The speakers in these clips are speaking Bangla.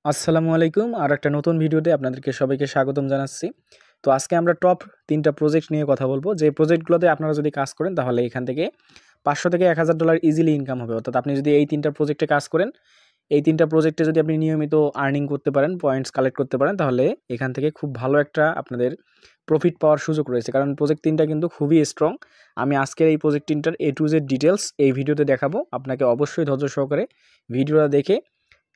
আসসালামু আলাইকুম। আর একটা নতুন ভিডিওতে আপনাদেরকে সবাইকে স্বাগতম জানাচ্ছি। তো আজকে আমরা টপ ৩টা প্রজেক্ট নিয়ে কথা বলব। যে প্রজেক্টগুলোতে আপনারা যদি কাজ করেন তাহলে এখান থেকে $৫০০ থেকে $১,০০০ ইজিলি ইনকাম হবে। অর্থাৎ আপনি যদি এই ৩টা প্রজেক্টে কাজ করেন, এই ৩টা প্রজেক্টে যদি আপনি নিয়মিত আর্নিং করতে পারেন, পয়েন্টস কালেক্ট করতে পারেন, তাহলে এখান থেকে খুব ভালো একটা আপনাদের প্রফিট পাওয়ার সুযোগ রয়েছে। কারণ প্রজেক্ট ৩টা কিন্তু খুবই স্ট্রং। আমি আজকের এই প্রজেক্ট ৩টার A to Z ডিটেইলস এই ভিডিওতে দেখাবো। আপনাকে অবশ্যই ধৈর্য সহকারে ভিডিওটা দেখে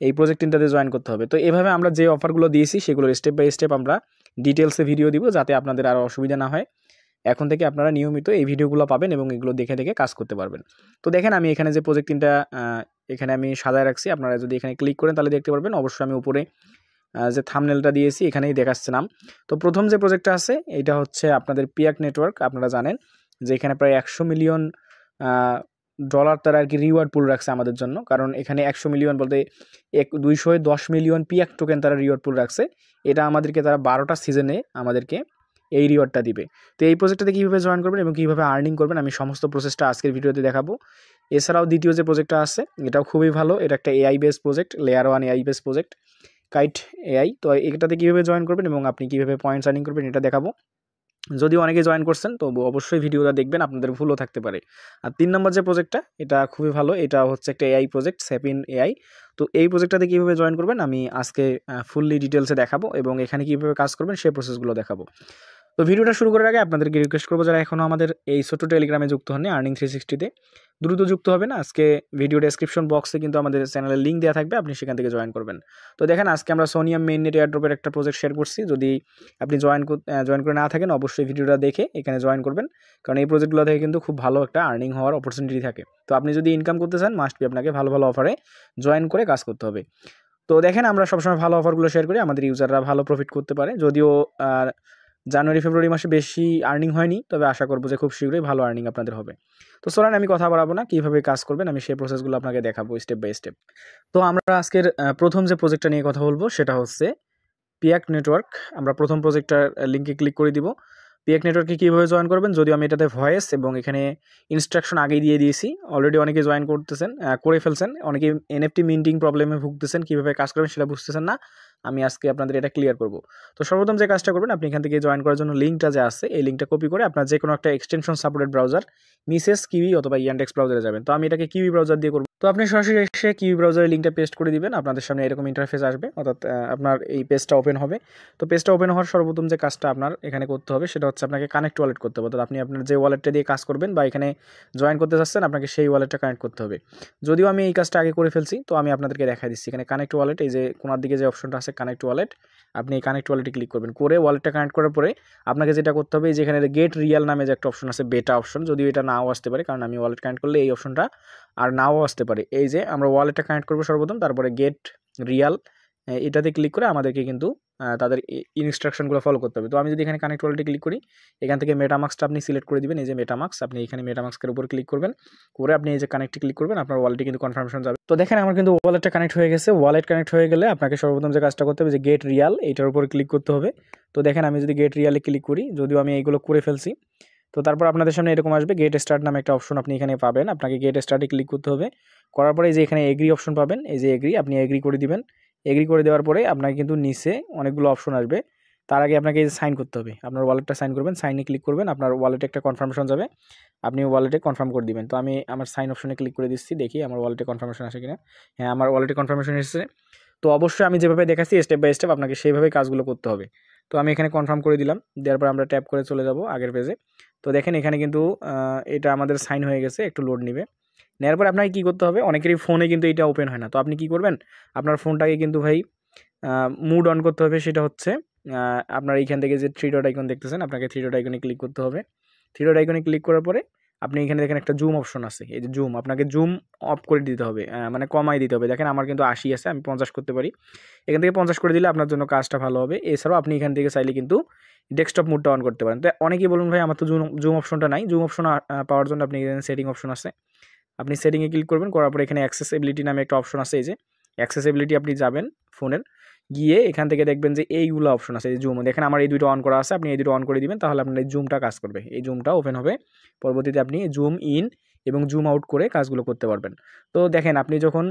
এই প্রজেক্ট ৩টাতে জয়েন করতে হবে। তো এভাবে আমরা যে অফারগুলো দিয়েছি সেগুলোর স্টেপ বাই স্টেপ আমরা ডিটেলসে ভিডিও দিব, যাতে আপনাদের আরও অসুবিধা না হয়। এখন থেকে আপনারা নিয়মিত এই ভিডিওগুলো পাবেন এবং এগুলো দেখে দেখে কাজ করতে পারবেন। তো দেখেন আমি এখানে যে প্রজেক্ট ৩টা এখানে আমি সাজায় রাখছি, আপনারা যদি এখানে ক্লিক করেন তাহলে দেখতে পারবেন। অবশ্যই আমি উপরে যে থাম্বনেলটা দিয়েছি এখানেই দেখাচ্ছে নাম। তো প্রথম যে প্রজেক্টটা আছে এটা হচ্ছে আপনাদের পিয়াক নেটওয়ার্ক। আপনারা জানেন যে এখানে প্রায় ১০০ মিলিয়ন ডলার তারা আর কি রিওয়ার্ড পুল রাখছে আমাদের জন্য। কারণ এখানে ১০০ মিলিয়ন বলতে ২১০ মিলিয়ন পিয়াক টোকেন তারা রিওয়ার্ড পুল রাখছে। এটা আমাদেরকে তারা ১২টা সিজনে আমাদেরকে এই রিওয়ার্ডটা দিবে। তো এই প্রজেক্টটাতে কীভাবে জয়েন করবেন এবং কীভাবে আর্নিং করবেন আমি সমস্ত প্রসেসটা আজকের ভিডিওতে দেখাবো। এছাড়াও দ্বিতীয় যে প্রজেক্টটা আছে এটাও খুবই ভালো। এটা একটা AI base project, layer 1 AI base project, kite AI. তো এটাতে কীভাবে জয়েন করবেন এবং আপনি কীভাবে পয়েন্টস আর্নিং করবেন এটা দেখাবো। যদিও অনেকে জয়েন করছেন তো অবশ্যই ভিডিওটা দেখবেন, আপনাদের ভুলও থাকতে পারে। আর ৩ নম্বর যে প্রজেক্টটা এটা খুবই ভালো। এটা হচ্ছে একটা এআই প্রজেক্ট, সেপিন এআই। তো এই প্রজেক্টটাতে কীভাবে জয়েন করবেন আমি আজকে ফুললি ডিটেলসে দেখাবো এবং এখানে কীভাবে কাজ করবেন সেই প্রসেসগুলো দেখাবো। তো ভিডিওটা শুরু করার আগে আপনাদেরকে রিকোয়েস্ট করবো, যারা এখনও আমাদের এই ছোট্ট টেলিগ্রামে যুক্ত হননি আর্নিং 360-তে, দ্রুত যুক্ত হবেন। আজকে ভিডিও ডেসক্রিপশন বক্সে কিন্তু আমাদের চ্যানেলের লিঙ্ক দেওয়া থাকবে, আপনি সেখান থেকে জয়েন করবেন। তো দেখেন আজকে আমরা সোনিয়াম মেইননেট এয়ারড্রপের একটা প্রজেক্ট শেয়ার করছি। যদি আপনি জয়েন করে না থাকেন অবশ্যই ভিডিওটা দেখে এখানে জয়েন করবেন, কারণ এই প্রজেক্টগুলো থেকে কিন্তু খুব ভালো একটা আর্নিং হওয়ার অপরচুনিটি থাকে। তো আপনি যদি ইনকাম করতে চান মাস্ট বি আপনাকে ভালো ভালো অফারে জয়েন করে কাজ করতে হবে। তো দেখেন আমরা সবসময় ভালো অফারগুলো শেয়ার করি, আমাদের ইউজাররা ভালো প্রফিট করতে পারে। যদিও জানুয়ারি ফেব্রুয়ারি মাসে বেশি আর্নিং হয়নি, তবে আশা করবো যে খুব শীঘ্রই ভালো আর্নিং আপনাদের হবে। তো চলেন আমি কথা বাড়াবো না, কীভাবে কাজ করবেন আমি সেই প্রসেসগুলো আপনাকে দেখাবো স্টেপ বাই স্টেপ। তো আমরা আজকের প্রথম যে প্রজেক্টটা নিয়ে কথা বলবো সেটা হচ্ছে পিয়াক নেটওয়ার্ক। আমরা প্রথম প্রজেক্টটার লিঙ্কে ক্লিক করে দিব। পিয়াক নেটওয়ার্কে কীভাবে জয়েন করবেন, যদিও আমি এটাতে ভয়েস এবং এখানে ইনস্ট্রাকশন আগেই দিয়ে দিয়েছি। অলরেডি অনেকে জয়েন করে ফেলছেন, অনেকে এনএফটি মিন্টিং প্রবলেমে ভুগতেছেন, কীভাবে কাজ করবেন সেটা বুঝতেছেন না। আমি আজকে আপনাদের এটা ক্লিয়ার করব। তো সর্বপ্রথম যে কাজটা করবেন, আপনি এখান থেকে জয়েন করার জন্য লিঙ্কটা যে আছে এই লিঙ্কটা কপি করে আপনার যে কোনো একটা extension supported browser, Mrs kiwi অথবা ইয়ান্ডেক্স ব্রাউজারে যাবেন। তো আমি এটাকে কিউই ব্রাউজার দিয়ে করব। তো আপনি সরাসরি এসে কিউই ব্রাউজারের লিঙ্কটা পেস্ট করে দিবেন, আপনাদের সামনে এরকম ইন্টারফেস আসবে, অর্থাৎ আপনার এই পেজটা ওপেন হবে। তো পেজটা ওপেন হওয়ার সর্বপ্রথম যে কাজটা আপনার এখানে করতে হবে সেটা হচ্ছে আপনাকে কানেক্ট ওয়ালেট করতে হবে। অর্থাৎ আপনি আপনার যে ওয়ালেটটা দিয়ে কাজ করবেন বা এখানে জয়েন করতে চাচ্ছেন আপনাকে সেই ওয়ালেটটা কানেক্ট করতে হবে। যদিও আমি এই কাজটা আগে করে ফেলছি, তো আমি আপনাদেরকে দেখাই দিচ্ছি। এখানে কানেক্ট ওয়ালেট, এই যে কোনার দিকে যে অপশনটা আছে কানেক্ট ওয়ালেট, আপনি এই কানেক্ট ওয়ালেটে ক্লিক করবেন। করে ওয়ালেটটা কানেক্ট করার পরে আপনাকে যেটা করতে হবে, যেখানে গেট রিয়াল নামে যে একটা অপশন আছে, বেটা অপশন, যদিও এটা নাও আসতে পারে, কারণ আমি ওয়ালেট কানেক্ট করলে এই অপশনটা আর নাও আসতে পারে। এই যে আমরা ওয়ালেটটা কানেক্ট করবো সর্বপ্রথম, তারপরে গেট রিয়াল এটাতে ক্লিক করে আমাদেরকে কিন্তু তাদের ইনস্ট্রাকশনগুলো ফলো করতে হবে। তো আমি যদি এখানে কানেক্ট ওয়ালেটে ক্লিক করি, এখান থেকে মেটামাস্কটা আপনি সিলেক্ট করে দিবেন। এই যে মেটামাস্ক, আপনি এখানে মেটামাস্কের উপর ক্লিক করবেন, করে আপনি এই যে কানেক্টে ক্লিক করবেন, আপনার ওয়ালেটে কিন্তু কনফার্মেশন যাবে। তো দেখেন আমার কিন্তু ওয়ালেটটা কানেক্ট হয়ে গেছে। ওয়ালেট কানেক্ট হয়ে গেলে আপনাকে সর্বপ্রথম যে কাজটা করতে হবে যে গেট রিয়াল এইটার উপর ক্লিক করতে হবে। তো দেখেন আমি যদি গেট রিয়ালে ক্লিক করি, যদিও আমি এইগুলো করে ফেলছি, তো তারপর আপনাদের সামনে এরকম আসবে। গেট স্টার্ট নামে একটা অপশন আপনি এখানে পাবেন, আপনাকে গেট স্টার্টে ক্লিক করতে হবে। করার পরে এই যে এখানে এগ্রি অপশন পাবেন, এই যে এগ্রি, আপনি এগ্রি করে দিবেন। এগ্রি করে দেওয়ার পরে আপনাকে কিন্তু নিচে অনেকগুলো অপশন আসবে। তার আগে আপনাকে এই যে সাইন করতে হবে, আপনার ওয়ালেটটা সাইন করবেন, সাইনে ক্লিক করবেন, আপনার ওয়ালেটে একটা কনফার্মেশন যাবে, আপনি ওয়ালেটে কনফার্ম করে দিবেন। তো আমি আমার সাইন অপশনে ক্লিক করে দিচ্ছি, দেখি আমার ওয়ালেটে কনফার্মেশন আসে কিনা। হ্যাঁ, আমার ওয়ালেটে কনফার্মেশন এসেছে। তো অবশ্যই আমি যেভাবে দেখাচ্ছি স্টেপ বাই স্টেপ আপনাকে সেইভাবেই কাজগুলো করতে হবে। তো আমি এখানে কনফার্ম করে দিলাম, দেওয়ার পর আমরা ট্যাপ করে চলে যাব আগের পেজে। তো দেখেন এখানে কিন্তু এটা আমাদের সাইন হয়ে গেছে, একটু লোড নেবে। নেওয়ার পর আপনাকে কী করতে হবে, অনেকেরই ফোনে কিন্তু এটা ওপেন হয় না। তো আপনি কী করবেন, আপনার ফোনটাকে কিন্তু ভাই মুড অন করতে হবে। সেটা হচ্ছে আপনার এইখান থেকে যে থ্রি ডট আইকন দেখতেছেন, আপনাকে থ্রি ডট আইকনে ক্লিক করতে হবে। থ্রি ডট আইকনে ক্লিক করার পরে আপনি এখানে দেখেন একটা জুম অপশন আছে, এই যে জুম, আপনাকে জুম অফ করে দিতে হবে, মানে কমাই দিতে হবে। দেখেন আমার কিন্তু 80 আছে, আমি 50 করতে পারি। এখান থেকে 50 করে দিলে আপনার জন্য কাজটা ভালো হবে। এছাড়াও আপনি এখান থেকে চাইলে কিন্তু ডেস্কটপ মোডটা অন করতে পারেন। তো অনেকেই বলুন ভাই আমার তো জুম অপশনটা নাই। জুম অপশন পাওয়ার জন্য আপনি এখানে সেটিং অপশন আছে, আপনি সেটিংয়ে ক্লিক করবেন। করার পরে এখানে অ্যাক্সেসিবিলিটি নামে একটা অপশন আছে, এই যে অ্যাক্সেসিবিলিটি, আপনি যাবেন ফোনের, গিয়ে এখান থেকে দেখবেন যে এইগুলো অপশন আছে, এই জুম, দেখেন আমার এই দুটো অন করা আছে, আপনি এই দুটো অন করে দিবেন, তাহলে আপনার এই জুমটা কাজ করবে, এই জুমটা ওপেন হবে। পরবর্তীতে আপনি জুম ইন এবং জুম আউট করে কাজগুলো করতে পারবেন। তো দেখেন আপনি যখন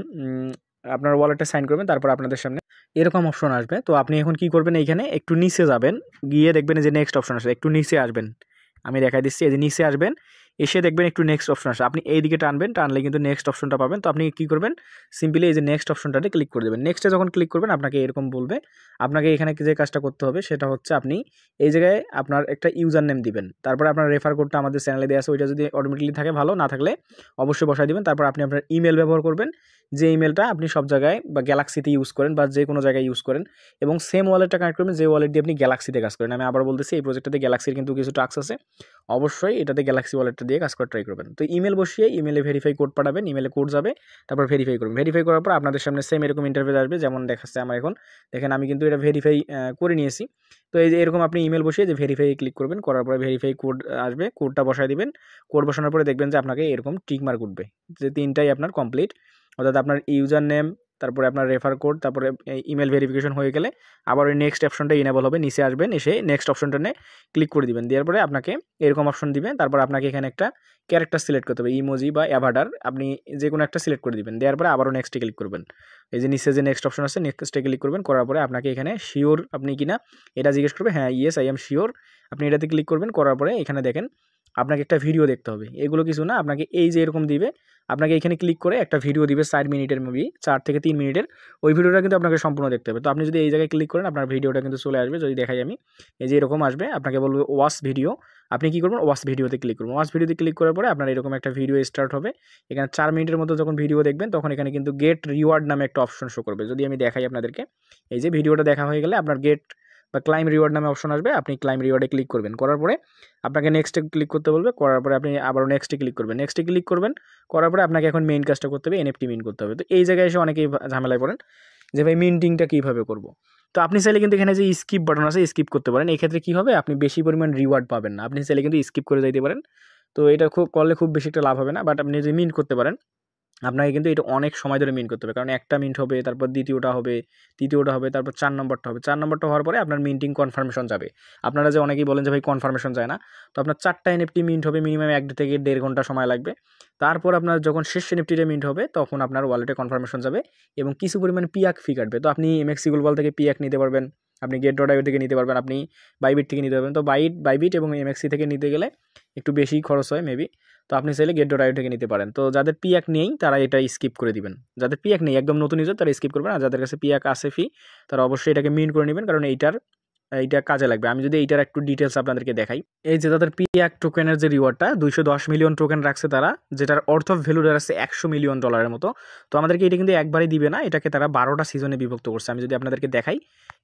আপনার ওয়ালেটটা সাইন করবেন, তারপর আপনাদের সামনে এরকম অপশন আসবে। তো আপনি এখন কি করবেন, এইখানে একটু নিচে যাবেন, গিয়ে দেখবেন যে নেক্সট অপশন আসে, একটু নিচে আসবেন, আমি দেখাই দিচ্ছি, এই যে নিচে আসবেন, এসে দেখবেন একটু নেক্সট অপশন আসে, আপনি এই দিকে টানবেন, টানলে কিন্তু নেক্সট অপশনটা পাবেন। তো আপনি কি করবেন, সিম্পলি এই যে নেক্সট অপশনটাতে ক্লিক করে দেবেন। নেক্সটে যখন ক্লিক করবেন আপনাকে এরকম বলবে, আপনাকে এখানে যে কাজটা করতে হবে সেটা হচ্ছে আপনি এই জায়গায় আপনার একটা ইউজার নেম দিবেন, তারপরে আপনার রেফার কোডটা আমাদের চ্যানেলে দেওয়া আছে, ওইটা যদি অটোমেটিকলি থাকে ভালো, না থাকলে অবশ্যই বসাই দিবেন। তারপর আপনি আপনার ইমেল ব্যবহার করবেন, যে ইমেলটা আপনি সব জায়গায় বা গ্যালাক্সিতে ইউজ করেন বা যে কোনো জায়গায় ইউজ করেন, এবং সেম ওয়ালেটটা কানেক্ট করবেন যে ওয়ালেট দিয়ে আপনি গ্যালাক্সিতে কাজ করেন। আমি আবার বলতেছি, এই প্রজেক্টটাতে গ্যালাক্সির কিন্তু কিছু টাস্ক আছে, অবশ্যই এটাতে গ্যালাক্সি ওয়ালেটটা দিয়ে কাজ করা ট্রাই করবেন। তো ইমেল বসিয়ে ইমেলে ভেরিফাই কোড পাঠাবেন, ইমেলে কোড যাবে, তারপর ভেরিফাই করবেন। ভেরিফাই করার পর আপনাদের সামনে সেম এরকম ইন্টারফেস আসবে, যেমন দেখাচ্ছে আমার এখন, দেখেন আমি কিন্তু এটা ভেরিফাই করে নিয়েছি। তো এই যে এরকম আপনি ইমেল বসিয়ে যে ভেরিফাই ক্লিক করবেন, করার পরে ভেরিফাই কোড আসবে, কোডটা বসায় দিবেন, কোড বসানোর পরে দেখবেন যে আপনাকে এরকম টিক মার্ক উঠবে, যে তিনটাই আপনার কমপ্লিট, অর্থাৎ আপনার ইউজার নেম, তারপরে আপনার রেফার কোড, তারপরে ইমেল ভেরিফিকেশন হয়ে গেলে আবার ওই নেক্সট অপশনটা ইনেবল হবে, নিচে আসবেন, এসে নেক্সট অপশনটা নিয়ে ক্লিক করে দিবেন, দেওয়ার পরে আপনাকে এরকম অপশন দিবেন। তারপর আপনাকে এখানে একটা ক্যারেক্টার সিলেক্ট করতে হবে, ইমোজি বা অ্যাভাটার, আপনি যে কোনো একটা সিলেক্ট করে দিবেন, দেওয়ার পরে আবারও নেক্সটে ক্লিক করবেন। এই যে নিচে যে নেক্সট অপশন আছে, নেক্সটে ক্লিক করবেন, করার পরে আপনাকে এখানে শিওর আপনি কিনা এটা জিজ্ঞেস করবে, হ্যাঁ ইয়েস আই এম শিওর, আপনি এটাতে ক্লিক করবেন। করার পরে এখানে দেখেন আপনাকে একটা ভিডিও দেখতে হবে, এগুলো কিছু না, আপনাকে এই যে এরকম দিবে, আপনাকে এখানে ক্লিক করে একটা ভিডিও দিবে 4 মিনিটের, মুভি 4 থেকে 3 মিনিটের, ওই ভিডিওটা কিন্তু আপনাকে সম্পূর্ণ দেখতে হবে। তো আপনি যদি এই জায়গায় ক্লিক করেন আপনার ভিডিওটা কিন্তু চলে আসবে, যদি দেখাই আমি, এই যে এরকম আসবে, আপনাকে বলবে ওয়াচ ভিডিও, আপনি কী করবেন, ওয়াচ ভিডিওতে ক্লিক করবেন। ওয়াচ ভিডিওতে ক্লিক করার পরে আপনার এরকম একটা ভিডিও স্টার্ট হবে, এখানে 4 মিনিটের মতো যখন ভিডিও দেখবেন তখন এখানে কিন্তু গেট রিওয়ার্ড নামে একটা অপশন শো করবে। যদি আমি দেখাই আপনাদেরকে, এই যে ভিডিওটা দেখা হয়ে গেলে আপনার গেট বা ক্লাইম রিওয়ার্ড নামে অপশন আসবে, আপনি ক্লাইম রিওয়ার্ডে ক্লিক করবেন, করার পরে আপনাকে নেক্সটে ক্লিক করতে বলবে, করার পরে আপনি আবারও নেক্সটে ক্লিক করবেন, নেক্সটে ক্লিক করবেন, করার পরে আপনাকে এখন মেইন কাজটা করতে হবে, এনএফটি মিন্ট করতে হবে। তো এই জায়গায় এসে অনেকেই ঝামেলায় পড়েন যে ভাই মিন্টিংটা কীভাবে করব। তো আপনি চাইলে কিন্তু এখানে যে স্কিপ বাটন আছে স্কিপ করতে পারেন, এই ক্ষেত্রে কী হবে, আপনি বেশি পরিমাণ রিওয়ার্ড পাবেন না, আপনি চাইলে কিন্তু স্কিপ করে যাইতে পারেন। তো এটা করলে খুব বেশি একটা লাভ হবে না, বাট আপনি যদি মিন্ট করতে পারেন আপনাকে কিন্তু এটা অনেক সময় ধরে মিন্ট করতে হবে, কারণ একটা মিন্ট হবে, তারপর দ্বিতীয়টা হবে, তৃতীয়টা হবে, তারপর 4 নম্বরটা হবে, 4 নম্বরটা হওয়ার পরে আপনার মিন্টিং কনফার্মেশন যাবে। আপনারা যে অনেকেই বলেন যে ভাই কনফার্মেশন যায় না, তো আপনার 4টা এনএফটি মিন্ট হবে, মিনিমাম 1 থেকে 1.5 ঘন্টা সময় লাগবে। তারপর আপনার যখন শেষ এনএফটিটা মিন্ট হবে তখন আপনার ওয়ালেটে কনফার্মেশন যাবে এবং কিছু পরিমাণ পিয়াক ফি কাটবে। তো আপনি এমএক্সি গ্লোবাল থেকে পিয়াক নিতে পারবেন, আপনি গেট.io থেকে নিতে পারবেন, আপনি বাইবিট থেকে নিতে পারবেন। তো বাইবিট এবং এমএক্সি থেকে নিতে গেলে একটু বেশি খরচ হয় মেবি, তো আপনি চাইলে গেট.io থেকে নিতে পারেন। তো যাদের পিয়াক নেই তারা এটা স্কিপ করে দিবেন, যাদের পিয়াক নেই একদম নতুন ইউজার তারা স্কিপ করবেন, আর যাদের কাছে পিয়াক আছে ফি তারা অবশ্যই এটাকে মিন্ট করে নেবেন, কারণ এইটা কাজে লাগবে। আমি যদি এইটার একটু ডিটেলস আপনাদেরকে দেখাই, এই যে তাদের পিয়াক টোকেনের যে রিওয়ার্ডটা 210 মিলিয়ন টোকেন রাখছে তারা, যেটার অর্থ অফ ভ্যালু রাখছে $100 মিলিয়ন মতো। তো আমাদেরকে এটা কিন্তু একবারই দিবে না, এটাকে তারা 12টা সিজনে বিভক্ত করছে। আমি যদি আপনাদেরকে দেখাই,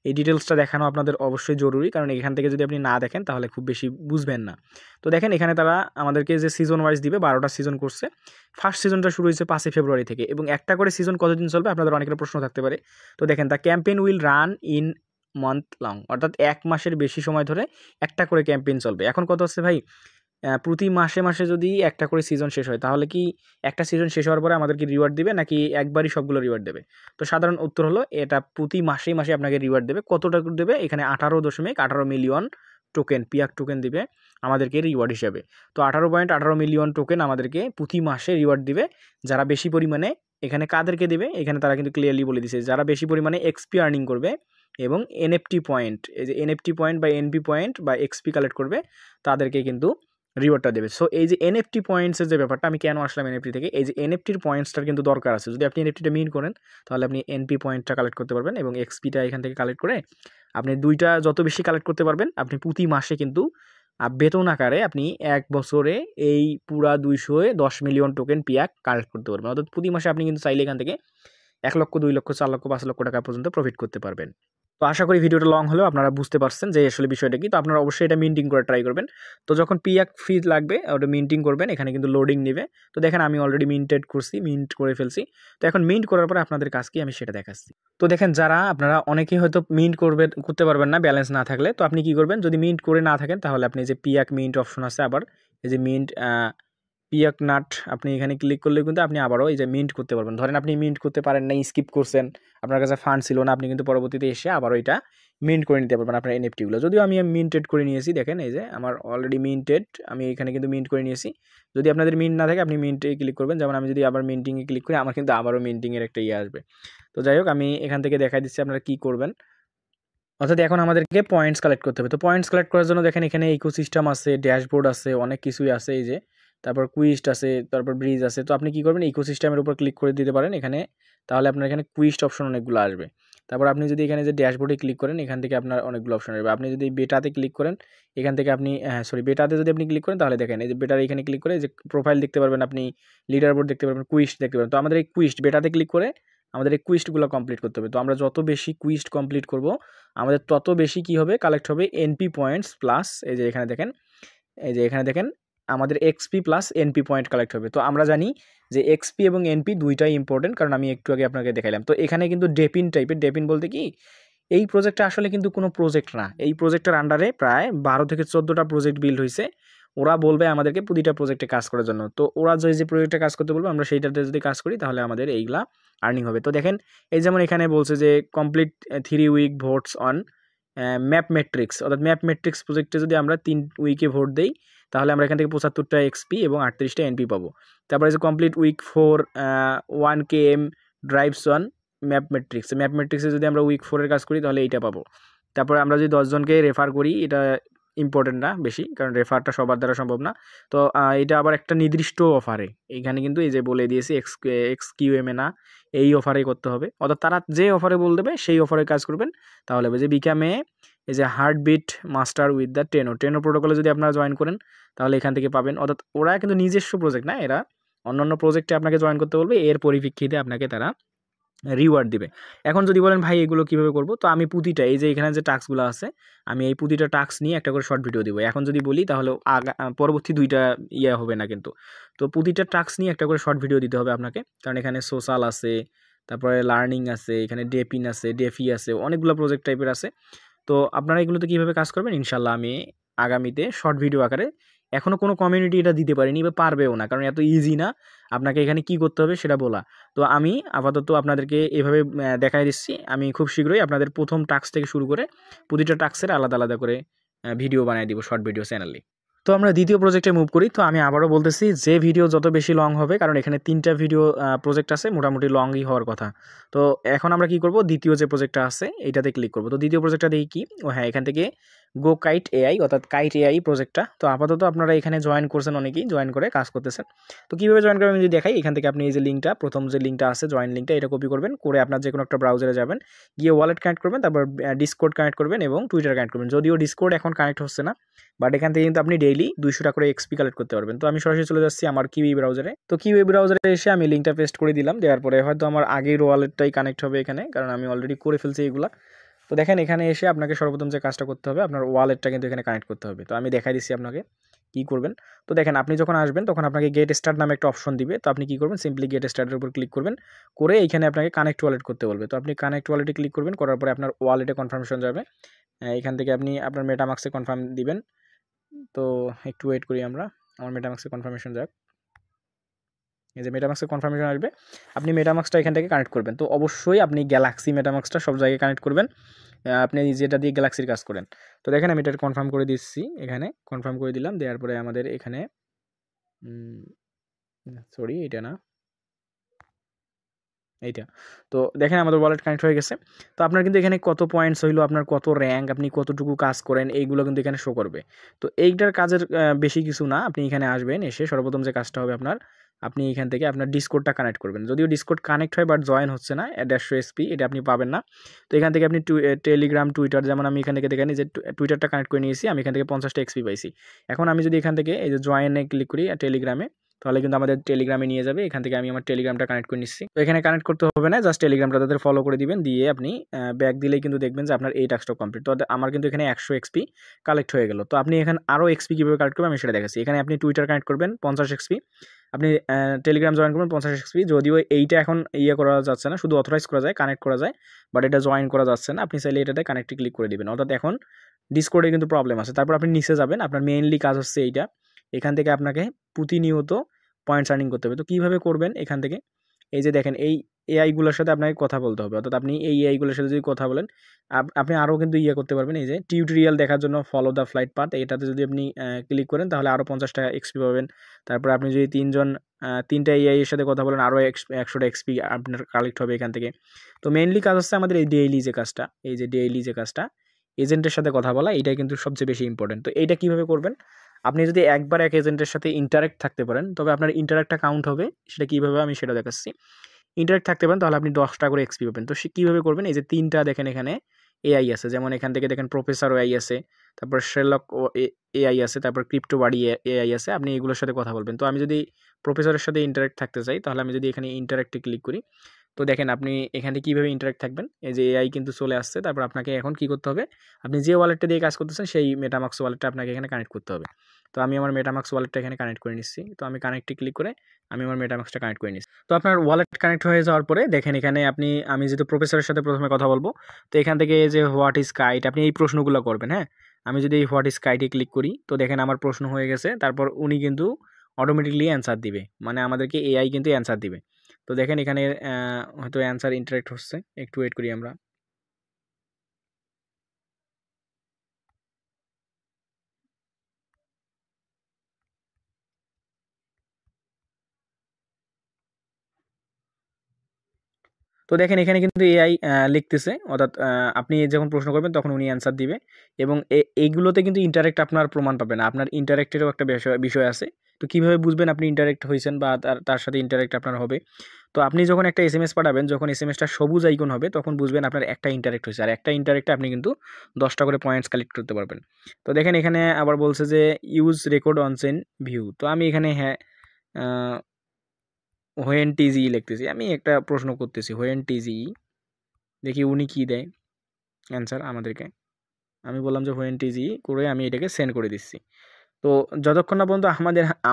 এই ডিটেলসটা দেখানো আপনাদের অবশ্যই জরুরি, কারণ এখান থেকে যদি আপনি না দেখেন তাহলে খুব বেশি বুঝবেন না। তো দেখেন এখানে তারা আমাদেরকে যে সিজন ওয়াইজ দিবে 12টা সিজন করছে। ফার্স্ট সিজনটা শুরু হয়েছে 5 ফেব্রুয়ারি থেকে, এবং একটা করে সিজন কতদিন চলবে আপনাদের অনেকের প্রশ্ন থাকতে পারে। তো দেখেন the campaign will run in month long, অর্থাৎ 1 মাসের বেশি সময় ধরে একটা করে ক্যাম্পেইন চলবে। এখন কত হচ্ছে ভাই, প্রতি মাসে মাসে যদি একটা করে সিজন শেষ হয় তাহলে কি একটা সিজন শেষ হওয়ার পরে আমাদেরকে রিওয়ার্ড দেবে নাকি একবারই সবগুলো রিওয়ার্ড দেবে? তো সাধারণ উত্তর হলো এটা প্রতি মাসে মাসে আপনাকে রিওয়ার্ড দেবে। কতটা দেবে, এখানে 18.18 মিলিয়ন টোকেন পিয়াক টোকেন দিবে আমাদেরকে রিওয়ার্ড হিসেবে। তো 18.18 মিলিয়ন টোকেন আমাদেরকে প্রতি মাসে রিওয়ার্ড দিবে। যারা বেশি পরিমাণে, এখানে কাদেরকে দেবে এখানে তারা কিন্তু ক্লিয়ারলি বলে দিয়েছে, যারা বেশি পরিমাণে এক্সপি আর্নিং করবে এবং এনএফটি পয়েন্ট, এই যে এনএফটি পয়েন্ট বা এনপি পয়েন্ট বা এক্সপি কালেক্ট করবে তাদেরকে কিন্তু রিওয়ার্ডটা দেবে। সো এই যে এনএফটি পয়েন্টসের যে ব্যাপারটা, আমি কেন আসলাম এনএফটি থেকে, এই যে এনএফটির পয়েন্টসটার কিন্তু দরকার আছে। যদি আপনি এনএফটিটা মিন করেন তাহলে আপনি এনপি পয়েন্টটা কালেক্ট করতে পারবেন এবং এক্সপিটা এখান থেকে কালেক্ট করে আপনি দুইটা যত বেশি কালেক্ট করতে পারবেন, আপনি প্রতি মাসে কিন্তু বেতন আকারে আপনি 1 বছরে এই পুরা 210 মিলিয়ন টোকেন পিয়াক কালেক্ট করতে পারবেন। অর্থাৎ প্রতি মাসে আপনি কিন্তু চাইলে এখান থেকে 1 লক্ষ, 2 লক্ষ, 4 লক্ষ, 5 লক্ষ টাকা পর্যন্ত প্রফিট করতে পারবেন। তো আশা করি ভিডিওটা লং হলেও আপনারা বুঝতে পারছেন যে আসলে বিষয়টা কি। তো আপনারা অবশ্যই এটা মিন্টিং করে ট্রাই করবেন। তো যখন পিয়াক ফি লাগবে ওটা মিন্টিং করবেন, এখানে কিন্তু লোডিং নেবে। তো দেখেন আমি অলরেডি মিন্টেড করছি, মিন্ট করে ফেলছি। তো এখন মিন্ট করার পরে আপনাদের কাজ কি আমি সেটা দেখাচ্ছি। তো দেখেন যারা আপনারা অনেকেই হয়তো মিন্ট করতে পারবেন না ব্যালেন্স না থাকলে, তো আপনি কি করবেন, যদি মিন্ট করে না থাকেন তাহলে আপনি যে পিয়াক মিন্ট অপশন আছে, আবার এই যে মিন্ট পিয়াক নাট, আপনি এখানে ক্লিক করলে কিন্তু আপনি আবারও এই যে মিন্ট করতে পারবেন। ধরেন আপনি মিন্ট করতে পারেন না, স্কিপ করছেন, আপনার কাছে ফান্ড ছিল না, আপনি কিন্তু পরবর্তীতে এসে আবারও এটা মিন্ট করে নিতে পারবেন আপনার এনএফটিগুলো। যদিও আমি মিন্টেড করে নিয়েছি, দেখেন এই যে আমার অলরেডি মিন্টেড, আমি এখানে কিন্তু মিন্ট করে নিয়েছি। যদি আপনাদের মিন্ট না থাকে আপনি মিন্টে ক্লিক করবেন, যেমন আমি যদি আবার মিন্টিংয়ে ক্লিক করি আমার কিন্তু আবারও মিন্টিংয়ের একটা আসবে। তো যাই হোক, আমি এখান থেকে দেখাই দিচ্ছি আপনারা কী করবেন। অর্থাৎ এখন আমাদেরকে পয়েন্টস কালেক্ট করতে হবে। তো পয়েন্টস কালেক্ট করার জন্য দেখেন এখানে ইকোসিস্টেম আছে, ড্যাশবোর্ড আছে, অনেক কিছুই আছে এই যে, তারপর কুইস্ট আছে, তারপর ব্রিজ আছে। তো আপনি কী করবেন, ইকোসিস্টেমের উপর ক্লিক করে দিতে পারেন এখানে, তাহলে আপনার এখানে কুইস্ট অপশন অনেকগুলো আসবে। তারপর আপনি যদি এখানে যে ড্যাশবোর্ডে ক্লিক করেন এখান থেকে আপনার অনেকগুলো অপশন আসবে। আপনি যদি বেটাতে ক্লিক করেন এখান থেকে আপনি বেটাতে যদি আপনি ক্লিক করেন তাহলে দেখেন এই যে বেটার এখানে ক্লিক করে যে প্রোফাইল দেখতে পারবেন, আপনি লিডার বোর্ড দেখতে পারবেন, কুইস্ট দেখতে পারবেন। তো আমাদের এই কুইস্ট বেটাতে ক্লিক করে আমাদের এই কুইস্টগুলো কমপ্লিট করতে হবে। তো আমরা যত বেশি কুইস্ট কমপ্লিট করব আমাদের তত বেশি কি হবে, কালেক্ট হবে এনপি পয়েন্টস প্লাস এই যে এখানে দেখেন, এই যে এখানে দেখেন আমাদের XP plus NP point collect হবে। তো আমরা জানি যে এক্সপি এবং এনপি দুইটাই ইম্পর্টেন্ট, কারণ আমি একটু আগে আপনাকে দেখাইলাম। তো এখানে কিন্তু ডেপিন টাইপের, ডেপিন বলতে কি, এই প্রজেক্টটা আসলে কিন্তু কোনো প্রজেক্ট না, এই প্রজেক্টের আন্ডারে প্রায় 12 থেকে 14টা প্রজেক্ট বিল্ড হয়েছে। ওরা বলবে আমাদেরকে প্রতিটা প্রজেক্টে কাজ করার জন্য। তো ওরা যে প্রজেক্টে কাজ করতে বলবে আমরা সেইটাতে যদি কাজ করি তাহলে আমাদের এইগুলা আর্নিং হবে। তো দেখেন এই যেমন এখানে বলছে যে complete 3 week votes on map metrics, অর্থাৎ ম্যাপ মেট্রিক্স প্রজেক্টে যদি আমরা 3 উইকে ভোট দেই তাহলে আমরা এখান থেকে 75টা এক্সপি এবং 38টা এনপি পাবো। তারপরে যে complete week 4 1 km drives on map মেট্রিক্সে যদি আমরা উইক 4 এর কাজ করি তাহলে এইটা পাবো। তারপরে আমরা যদি 10 জনকে রেফার করি, এটা ইম্পর্টেন্ট না বেশি, কারণ রেফারটা সবার দ্বারা সম্ভব না। তো এটা আবার একটা নির্দিষ্ট অফারে, এইখানে কিন্তু এই যে বলে দিয়েছি এক্সকিউএমএ না, এই অফারেই করতে হবে। অর্থাৎ তারা যে অফারে বল দেবে সেই অফারে কাজ করবেন তাহলে হবে। যে বিকামে এই যে হার্টবিট মাস্টার উইথ দ্য টেনো প্রোটোকলে যদি আপনারা জয়েন করেন তাহলে এখান থেকে পাবেন। অর্থাৎ ওরা কিন্তু নিজস্ব প্রজেক্ট না, এরা অন্যান্য প্রজেক্টে আপনাকে জয়েন করতে বলবে, এর পরিপ্রেক্ষিতে আপনাকে তারা রিওয়ার্ড দিবে। এখন যদি বলেন ভাই এগুলো কীভাবে করব, তো আমি প্রতিটা এই যে এখানে যে টাস্কগুলো আছে আমি এই প্রতিটা টাস্ক নিয়ে একটা করে শর্ট ভিডিও দিব। এখন যদি বলি তাহলে পরবর্তী 2টা হবে না কিন্তু। তো প্রতিটা টাস্ক নিয়ে একটা করে শর্ট ভিডিও দিতে হবে আপনাকে, কারণ এখানে সোশ্যাল আছে, তারপরে লার্নিং আছে, এখানে ডেপিন আছে, ডেফি আছে, অনেকগুলো প্রজেক্ট টাইপের আছে। তো আপনারা এগুলোতে কীভাবে কাজ করবেন ইনশাল্লাহ আমি আগামীতে শর্ট ভিডিও আকারে, এখনও কোনো কমিউনিটি এটা দিতে পারিনি বা পারবেও না, কারণ এত ইজি না আপনাকে এখানে কি করতে হবে সেটা বলা। তো আমি আপাতত আপনাদেরকে এভাবে দেখাই দিচ্ছি। আমি খুব শীঘ্রই আপনাদের প্রথম টাস্ক থেকে শুরু করে প্রতিটা টাস্কের আলাদা আলাদা করে ভিডিও বানিয়ে দিব শর্ট ভিডিও চ্যানেলে। তো আমরা দ্বিতীয় প্রজেক্টে মুভ করি। তো আমি আবারও বলতেছি যে ভিডিও যত বেশি লং হবে, কারণ এখানে 3টা ভিডিও প্রজেক্ট আছে, মোটামুটি লংই হওয়ার কথা। তো এখন আমরা কি করব, দ্বিতীয় যে প্রজেক্টটা আছে এইটাতে ক্লিক করব। তো দ্বিতীয় প্রজেক্টটা দেখি কি, ও হ্যাঁ, এখান থেকে গো কাইট এআই, অর্থাৎ কাইট এআই প্রজেক্টটা। তো আপাতত আপনারা এখানে জয়েন করছেন, অনেকেই জয়েন করে কাজ করতেছেন। তো কীভাবে জয়েন করবেন আমি যদি দেখাই, এখান থেকে আপনি এই যে লিঙ্কটা, প্রথম যে লিঙ্কটা আছে জয়েন লিঙ্কটা, এটা কপি করবেন, করে আপনার যে কোনো একটা ব্রাউজারে যাবেন, গিয়ে ওয়ালেট কানেক্ট করবেন, তারপর ডিসকর্ড কানেক্ট করবেন এবং টুইটার কানেক্ট করবেন। যদিও ডিসকর্ড এখন কানেক্ট হচ্ছে না, বাট এখান থেকে কিন্তু আপনি ডেইলি 200 টাকা করে এক্সপি কালেক্ট করতে পারবেন। তো আমি সরাসরি চলে যাচ্ছি আমার কিউই ব্রাউজারে। তো কিউই ব্রাউজারে এসে আমি লিঙ্কটা পেস্ট করে দিলাম, দেওয়ার পরে হয়তো আমার আগের ওয়ালেটটাই কানেক্ট হবে এখানে, কারণ আমি অলরেডি করে ফেলছি এগুলা। তো দেখেন এখানে এসে আপনাকে সর্বপ্রথম যে কাজটা করতে হবে, আপনার ওয়ালেটটা কিন্তু এখানে কানেক্ট করতে হবে। তো আমি দেখাই দিচ্ছি আপনাকে কী করবেন। তো দেখেন আপনি যখন আসবেন তখন আপনাকে গেট স্টার্ট নামে একটা অপশন দিবে। তো আপনি কী করবেন, সিম্পলি গেট স্টার্টের উপর ক্লিক করবেন, করে এইখানে আপনাকে কানেক্ট ওয়ালেট করতে বলবে। তো আপনি কানেক্ট ওয়ালেটে ক্লিক করবেন, করার পরে আপনার ওয়ালেটে কনফার্মেশন যাবে। এখান থেকে আপনি আপনার মেটামাক্সে কনফার্ম দিবেন। তো একটু ওয়েট করি আমরা, আমার মেটামাক্সে কনফার্মেশন যাক। এই যে মেটামাক্সে কনফার্মেশন আসবে, আপনি মেটামাক্সটা এখান থেকে কানেক্ট করবেন। তো অবশ্যই আপনি গ্যালাক্সি মেটামাক্সটা সব জায়গায় কানেক্ট করবেন, আপনি যেটা দিয়ে গ্যালাক্সির কাজ করেন। তো দেখেন আমি এটা কনফার্ম করে দিচ্ছি, এখানে কনফার্ম করে দিলাম। দেওয়ার পরে আমাদের এখানে সরি এটা না, এইটা। তো দেখেন আমাদের ওয়ালেট কানেক্ট হয়ে গেছে। তো আপনার কিন্তু এখানে কত পয়েন্টস হইলো, আপনার কত র্যাঙ্ক, আপনি কতটুকু কাজ করেন, এইগুলো কিন্তু এখানে শো করবে। তো এইটার কাজের বেশি কিছু না, আপনি এখানে আসবেন, এসে সর্বপ্রথম যে কাজটা হবে আপনার, আপনি এখান থেকে আপনার ডিসকর্ডটা কানেক্ট করবেন। যদিও ডিসকর্ড কানেক্ট হয় বাট জয়েন হচ্ছে না, 150 এসপি এটা আপনি পাবেন না। তো এখান থেকে আপনি টেলিগ্রাম, টুইটার, যেমন আমি এখান থেকে দেখেন যে টুইটারটা কানেক্ট করে নিয়েছি, আমি এখান থেকে 50টা এক্সপি পাইছি। এখন আমি যদি এখান থেকে এই যে জয়েনে ক্লিক করি টেলিগ্রামে, তাহলে কিন্তু আমাদের টেলিগ্রামে নিয়ে যাবে। এখান থেকে আমি আমার টেলিগ্রামটা কানেক্ট করে নিচ্ছি। তো এখানে কানেক্ট করতে হবে না, জাস্ট টেলিগ্রামটা তাদের ফলো করে দিবেন, দিয়ে আপনি ব্যাক দিলেই কিন্তু দেখবেন যে আপনার এই টাস্কটা কমপ্লিট। তো আমার কিন্তু এখানে 100 এক্সপি কালেক্ট হয়ে গেল। তো আপনি এখানে আরও এক্সপি কীভাবে কালেক্ট করবেন আমি সেটা দেখাচ্ছি। এখানে আপনি টুইটার কানেক্ট করবেন 50 এক্সপি, আপনি টেলিগ্রাম জয়েন করবেন 50 এক্সপি। যদিও এইটা এখন করা যাচ্ছে না, শুধু অথরাইজ করা যায়, কানেক্ট করা যায়, বাট এটা জয়েন করা যাচ্ছে না। আপনি চাইলে এটাতে কানেক্টে ক্লিক করে দিবেন। অর্থাৎ এখন ডিসকর্ডে কিন্তু প্রবলেম আছে। তারপর আপনি নিচে যাবেন, আপনার মেইনলি কাজ হচ্ছে এইটা, এখান থেকে আপনাকে প্রতিনিয়ত পয়েন্টস আর্নিং করতে হবে। তো কীভাবে করবেন, এখান থেকে এই যে দেখেন এই এআইগুলোর সাথে আপনাকে কথা বলতে হবে। অর্থাৎ আপনি এই এআইগুলোর সাথে যদি কথা বলেন, আপনি আরও কিন্তু করতে পারবেন। এই যে টিউটোরিয়াল দেখার জন্য ফলো দ্য ফ্লাইট পাথ, এটাতে যদি আপনি ক্লিক করেন তাহলে আরও 50 টাকা এক্সপি পাবেন। তারপর আপনি যদি তিনটা এআই এর সাথে কথা বলেন, আরও 100টা এক্সপি আপনার কালেক্ট হবে এখান থেকে। তো মেইনলি কাজ হচ্ছে আমাদের এই ডেইলি যে কাজটা, এজেন্টের সাথে কথা বলা, এটাই কিন্তু সবচেয়ে বেশি ইম্পর্টেন্ট। তো এইটা কীভাবে করবেন? আপনি যদি একবার এক এজেন্টের সাথে ইন্টারাক্ট থাকতে পারেন, তবে আপনার ইন্টারাক্টটা কাউন্ট হবে। সেটা কীভাবে আমি সেটা দেখাচ্ছি। ইন্টারাক্ট থাকতে পারেন তাহলে আপনি 10টা করে এক্সপি পাবেন। তো সে কীভাবে করবেন? এই যে 3টা দেখেন এখানে এআই আছে, যেমন এখান থেকে দেখেন প্রফেসর এআই আছে, তারপর শেরলক এআই আছে, তারপর ক্রিপ্টো বাডি এআই আছে। আপনি এগুলোর সাথে কথা বলবেন। তো আমি যদি প্রফেসরের সাথে ইন্টারাক্ট থাকতে চাই, তাহলে আমি যদি এখানে ইন্টারাক্টে ক্লিক করি, তো দেখেন আপনি এখানে কীভাবে ইন্টারাক্ট থাকবেন। এই যে এআই কিন্তু চলে আসছে। তারপর আপনাকে এখন কী করতে হবে? আপনি যে ওয়ালেটটা দিয়ে কাজ করতেছেন সেই মেটামাক্স ওয়ালেটটা আপনাকে এখানে কানেক্ট করতে হবে। তো আমি আমার মেটামাক্স ওয়ালেটটা এখানে কানেক্ট করে নিচ্ছি। তো আমি কানেক্টে ক্লিক করে আমি আমার মেটামাক্সটা কানেক্ট করে নিচ্ছি। তো আপনার ওয়ালেট কানেক্ট হয়ে যাওয়ার পরে দেখেন এখানে আমি যেহেতু প্রফেসরের সাথে প্রথমে কথা বলবো, তো এখান থেকে যে হোয়াট ইজ কাইট, আপনি এই প্রশ্নগুলো করবেন। হ্যাঁ, আমি যদি এই হোয়াট ইজ কাইটে ক্লিক করি, তো দেখেন আমার প্রশ্ন হয়ে গেছে। তারপর উনি কিন্তু অটোমেটিকলি অ্যান্সার দিবে, মানে আমাদেরকে এআই কিন্তু অ্যান্সার দিবে। তো দেখেন এখানে হয়তো অ্যান্সার ইন্টারেক্ট হচ্ছে, একটু ওয়েট করি আমরা। তো দেখেন এখানে কিন্তু এআই লিখতেছে, অর্থাৎ আপনি যখন প্রশ্ন করবেন তখন উনি অ্যান্সার দিবে। এবং এইগুলোতে কিন্তু ইন্টারেক্ট আপনার প্রমাণ পাবে না, আপনার ইন্টারেক্টেরও একটা বিষয় আছে। তো কীভাবে বুঝবেন আপনি ইন্টারেক্ট হয়েছেন বা তার সাথে ইন্টারেক্ট আপনার হবে? তো আপনি যখন একটা এসএমএস পাঠাবেন, যখন এসএমএসটা সবুজ আইকন হবে, তখন বুঝবেন আপনার একটা ইন্টারেক্ট হয়েছে। আর একটা ইন্টারেক্টে আপনি কিন্তু 10টা করে পয়েন্টস কালেক্ট করতে পারবেন। তো দেখেন এখানে আবার বলছে যে use record on chain view. তো আমি এখানে হ্যাঁ হোয়েন টিজি লিখতেছি। আমি একটা প্রশ্ন করতেছি হোয়েন টিজি, দেখি উনি কী দেয় অ্যান্সার আমাদেরকে। আমি বললাম যে হোয়েন টিজি করে আমি এটাকে সেন্ড করে দিচ্ছি। তো যতক্ষণ না পর্যন্ত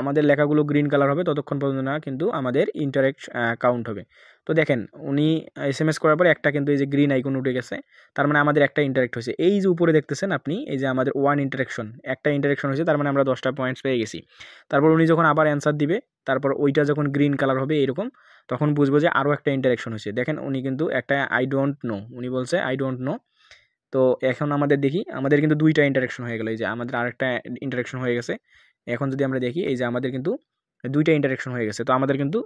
আমাদের লেখাগুলো গ্রিন কালার হবে, ততক্ষণ পর্যন্ত না কিন্তু আমাদের ইন্টারেক্ট কাউন্ট হবে। তো দেখেন উনি এসএমএস করার পরে একটা কিন্তু এই যে গ্রিন আইকন উঠে গেছে, তার মানে আমাদের একটা ইন্টারেক্ট হয়েছে। এই যে উপরে দেখতেছেন আপনি, এই যে আমাদের একটা ইন্টারেকশন হয়েছে, তার মানে আমরা 10টা পয়েন্টস পেয়ে গেছি। তারপর উনি যখন আবার অ্যান্সার দিবে, তারপর ওইটা যখন গ্রিন কালার হবে এরকম, তখন বুঝবো যে আরও একটা ইন্টারেকশন হয়েছে। দেখেন উনি কিন্তু একটা আই ডোন্ট নো, উনি বলছে আই ডোন্ট নো। তো এখন আমাদের দেখি, আমাদের কিন্তু 2টা ইন্টারেকশন হয়ে গেল। এই যে আমাদের আরেকটা ইন্টারেকশন হয়ে গেছে। এখন যদি আমরা দেখি, এই যে আমাদের কিন্তু 2টা ইন্টারেকশন হয়ে গেছে। তো আমাদের কিন্তু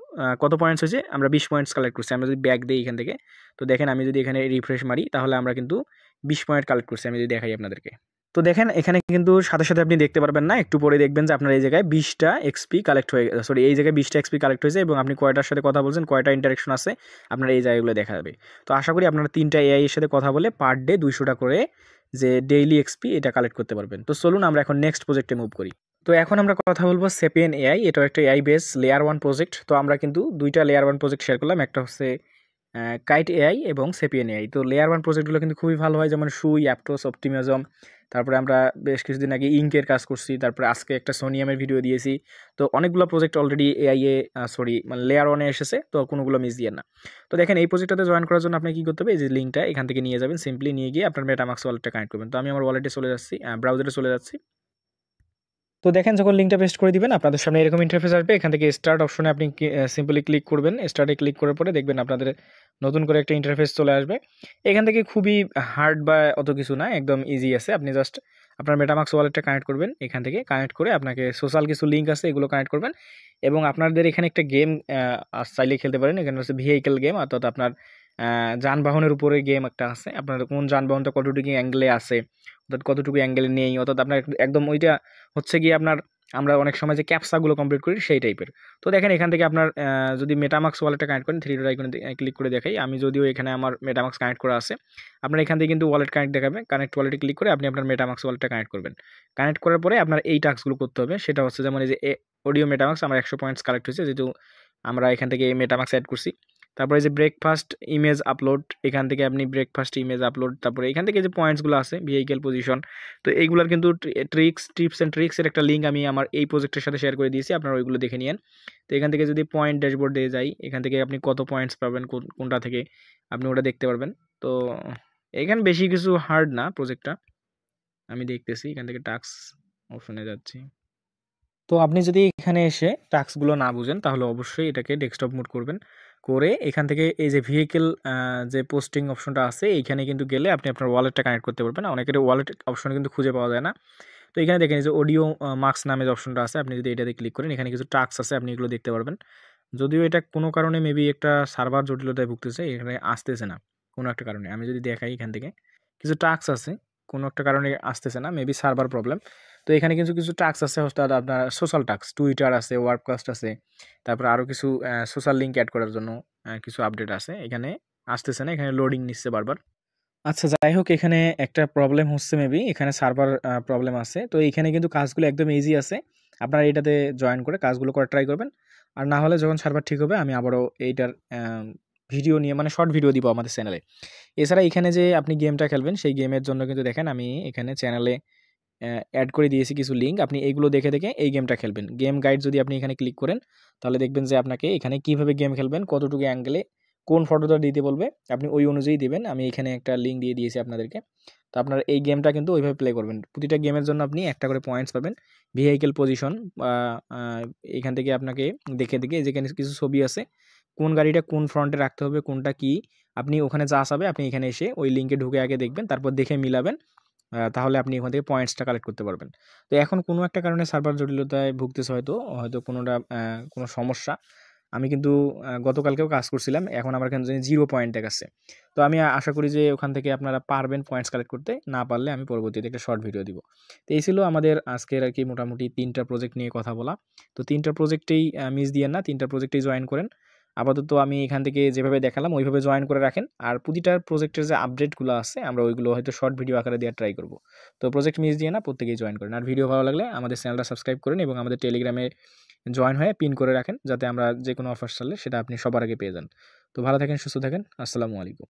কত পয়েন্টস হয়েছে? আমরা 20 পয়েন্টস কালেক্ট করছি। আমরা যদি ব্যাক দিই এখান থেকে, তো দেখেন আমি যদি এখানে রিফ্রেশ মারি, তাহলে আমরা কিন্তু 20 পয়েন্ট কালেক্ট করছি। আমি যদি দেখাই আপনাদেরকে, তো দেখেন এখানে কিন্তু সাথে সাথে আপনি দেখতে পারবেন না, একটু পরে দেখবেন যে আপনার এই জায়গায় 20টা এক্সপি কালেক্ট হয়ে গেছে। সরি, এই জায়গায় 20টা এক্সপি কালেক্ট হয়েছে এবং আপনি কয়টার সাথে কথা বলছেন, কয়টা ইন্টারেকশন আছে, আপনার এই জায়গাগুলো দেখা যাবে। তো আশা করি আপনারা 3টা এআই এর সাথে কথা বলে পার ডে 200টা করে যে ডেইলি এক্সপি এটা কালেক্ট করতে পারবেন। তো চলুন আমরা এখন নেক্সট প্রজেক্টে মুভ করি। তো এখন আমরা কথা বলবো সেপিয়েন এআই। এটাও একটা এআই বেস লেয়ার 1 প্রজেক্ট। তো আমরা কিন্তু 2টা লেয়ার 1 প্রজেক্ট শেয়ার করলাম, একটা হচ্ছে কাইট এআই এবং সেপিয়েন এআই। তো লেয়ার 1 প্রজেক্টগুলো কিন্তু খুবই ভালো হয়, যেমন সুই, অ্যাপটোস, অপটিমিজম। তারপরে আমরা বেশ কিছুদিন আগে ইঙ্কের কাজ করছি, তারপরে আজকে একটা সোনিয়ামের ভিডিও দিয়েছি। তো অনেকগুলো প্রজেক্ট অলরেডি মানে লেয়ার 1-এ এসেছে, তো কোনোগুলো মিস দিয়ে না। তো দেখেন এই প্রজেক্টটাতে জয়েন করার জন্য আপনাকে কী করতে হবে? এই যে লিঙ্কটা এখান থেকে নিয়ে যাবেন, সিম্পলি নিয়ে গিয়ে আপনার মেটামাক্স ওয়ালেটটা কানেক্ট করবেন। তো আমি আমার ওয়ালেটে চলে যাচ্ছি, ব্রাউজারে চলে যাচ্ছি। তো দেখেন যখন লিঙ্কটা পেস্ট করে দিবেন, আপনাদের সামনে এরকম ইন্টারফেস আসবে। এখান থেকে স্টার্ট অপশনে আপনি সিম্পলি ক্লিক করবেন। স্টার্টে ক্লিক করার পরে দেখবেন আপনাদের নতুন করে একটা ইন্টারফেস চলে আসবে। এখান থেকে খুবই হার্ড বা অত কিছু না, একদম ইজি আছে। আপনি জাস্ট আপনার মেটামাক্স ওয়ালেটটা কানেক্ট করবেন, এখান থেকে কানেক্ট করে আপনাকে সোশ্যাল কিছু লিঙ্ক আছে এগুলো কানেক্ট করবেন। এবং আপনাদের এখানে একটা গেম চাইলে খেলতে পারেন। এখানে হচ্ছে ভেহিকেল গেম, অর্থাৎ আপনার যানবাহনের উপরে গেম একটা আছে। আপনার কোন যানবাহনটা কতটুকু অ্যাঙ্গেলে আছে, অর্থাৎ কতটুকু অ্যাঙ্গেলে নেই, অর্থাৎ আপনার একদম ওইটা হচ্ছে গিয়ে আমরা অনেক সময় যে ক্যাপসাগুলো কমপ্লিট করি সেই টাইপের। তো দেখেন এখান থেকে আপনার যদি মেটামাক্স ওয়ালেটটা কানেক্ট করেন, 3 ডট আইকনে ক্লিক করে দেখাই। আমি যদিও এখানে আমার মেটামাক্স কানেক্ট করা আছে, আপনার এখান থেকে কিন্তু ওয়ালেট কানেক্ট দেখাবে। কানেক্ট ওয়ালেটে ক্লিক করে আপনি আপনার মেটামাক্স ওয়ালেটটা কানেক্ট করবেন। কানেক্ট করার পরে আপনার এই টাস্কগুলো করতে হবে। সেটা হচ্ছে যেমন এই যে অডিও মেটামাক্স আমার 100 পয়েন্টস কালেক্ট হয়েছে, যেহেতু আমরা এখান থেকে মেটামাক্স অ্যাড করছি। তারপরে যে ব্রেকফাস্ট ইমেজ আপলোড, এখান থেকে আপনি ব্রেকফাস্ট ইমেজ আপলোড, তারপরে এখান থেকে যে পয়েন্টসগুলো আছে ভেহিকেল পজিশন, তো এইগুলোর কিন্তু টিপস অ্যান্ড ট্রিক্সের একটা লিঙ্ক আমি আমার এই প্রজেক্টের সাথে শেয়ার করে দিয়েছি, আপনারা ওইগুলো দেখে নিন। তো এখান থেকে যদি পয়েন্ট ড্যাশবোর্ডে যাই, এখান থেকে আপনি কত পয়েন্টস পাবেন কোনটা থেকে আপনি ওটা দেখতে পারবেন। তো এখানে বেশি কিছু হার্ড না প্রজেক্টটা, আমি দেখতেছি। এখান থেকে টাস্ক অপশনে যাচ্ছি। তো আপনি যদি এখানে এসে টাস্কগুলো না বুঝেন, তাহলে অবশ্যই এটাকে ডেস্কটপ মোড করবেন। করে এখান থেকে এই যে ভেহিকেল যে পোস্টিং অপশনটা আছে এইখানে কিন্তু গেলে আপনি আপনার ওয়ালেটটা কানেক্ট করতে পারবেন। অনেকের ওয়ালেট অপশন কিন্তু খুঁজে পাওয়া যায় না। তো এখানে দেখেন যে অডিও মার্কস নামে যে অপশনটা আছে, আপনি যদি এটাতে ক্লিক করেন এখানে কিছু টাস্ক আছে, আপনি এগুলো দেখতে পারবেন। যদিও এটা কোনো কারণে মেবি একটা সার্ভার জটিলতায় ভুগতেছে, এখানে আসতেছে না কোনো একটা কারণে। আমি যদি দেখাই এখান থেকে কিছু টাস্ক আছে, কোনো একটা কারণে আসতেছে না, মেবি সার্ভার প্রবলেম। তো এখানে কিছু কিছু টাস্ক আছে, অর্থাৎ আপনার সোশ্যাল টাস্ক, টুইটার আছে, ওয়ার্ককাস্ট আছে, তারপর আরও কিছু সোশ্যাল লিঙ্ক অ্যাড করার জন্য কিছু আপডেট আছে, এখানে আসতেছে না, এখানে লোডিং নিচ্ছে বারবার। আচ্ছা, যাই হোক, এখানে একটা প্রবলেম হচ্ছে, মেবি এখানে সার্ভার প্রবলেম আছে। তো এইখানে কিন্তু কাজগুলো একদম ইজি আছে, আপনারা এটাতে জয়েন করে কাজগুলো করা ট্রাই করবেন। আর না হলে যখন সার্ভার ঠিক হবে আমি আবারও এইটার ভিডিও নিয়ে মানে শর্ট ভিডিও দিব আমাদের চ্যানেলে। এছাড়া এখানে যে আপনি গেমটা খেলবেন সেই গেমের জন্য কিন্তু দেখেন আমি এখানে চ্যানেলে অ্যাড করে দিয়েছি কিছু লিঙ্ক, আপনি এইগুলো দেখে দেখে এই গেমটা খেলবেন। গেম গাইড যদি আপনি এখানে ক্লিক করেন তাহলে দেখবেন যে আপনাকে এখানে কিভাবে গেম খেলবেন, কতটুকু অ্যাঙ্গেলে কোন ফটোটা দিতে বলবে আপনি ওই অনুযায়ী দিবেন। আমি এখানে একটা লিঙ্ক দিয়ে দিয়েছি আপনাদেরকে। তো আপনারা এই গেমটা কিন্তু ওইভাবে প্লে করবেন। প্রতিটা গেমের জন্য আপনি একটা করে পয়েন্টস পাবেন। ভেহিকেল পজিশন বা এখান থেকে আপনাকে দেখে দেখে যেখানে কিছু ছবি আছে, কোন গাড়িটা কোন ফ্রন্টে রাখতে হবে, কোনটা কি, আপনি ওখানে যা চাবে আপনি এখানে এসে ওই লিঙ্কে ঢুকে আগে দেখবেন, তারপর দেখে মিলাবেন। তাহলে আপনি ওখান থেকে পয়েন্টসটা কালেক্ট করতে পারবেন। তো এখন কোনো একটা কারণে সার্ভার জটিলতায় ভুগতেছে, হয়তো কোনোটা কোনো সমস্যা। আমি কিন্তু গতকালকেও কাজ করছিলাম, এখন আমার এখানে 0 পয়েন্ট দেখাচ্ছে। তো আমি আশা করি যে ওখান থেকে আপনারা পারবেন পয়েন্টস কালেক্ট করতে, না পারলে আমি পরবর্তীতে একটা শর্ট ভিডিও দিব। তো এই ছিল আমাদের আজকের আর কি মোটামুটি 3টা প্রজেক্ট নিয়ে কথা বলা। তো 3টা প্রজেক্টেই মিস দিয়েন না, 3টা প্রজেক্টেই জয়েন করেন। আপাতত আমি এখান থেকে যেভাবে দেখালাম ওইভাবে জয়েন করে রাখেন। আর প্রতিটা প্রজেক্টের যে আপডেটগুলো আছে আমরা ওইগুলো হয়তো শর্ট ভিডিও আকারে দেওয়ার ট্রাই করব। তো প্রজেক্ট মিস দিয়ে না, প্রত্যেকেই জয়েন করেন। আর ভিডিও ভালো লাগলে আমাদের চ্যানেলটা সাবস্ক্রাইব করেন এবং আমাদের টেলিগ্রামে জয়েন হয়ে পিন করে রাখেন, যাতে আমরা যে কোনো অফার চাইলে সেটা আপনি সবার আগে পেয়ে যান। তো ভালো থাকেন, সুস্থ থাকেন। আসসালামু আলাইকুম।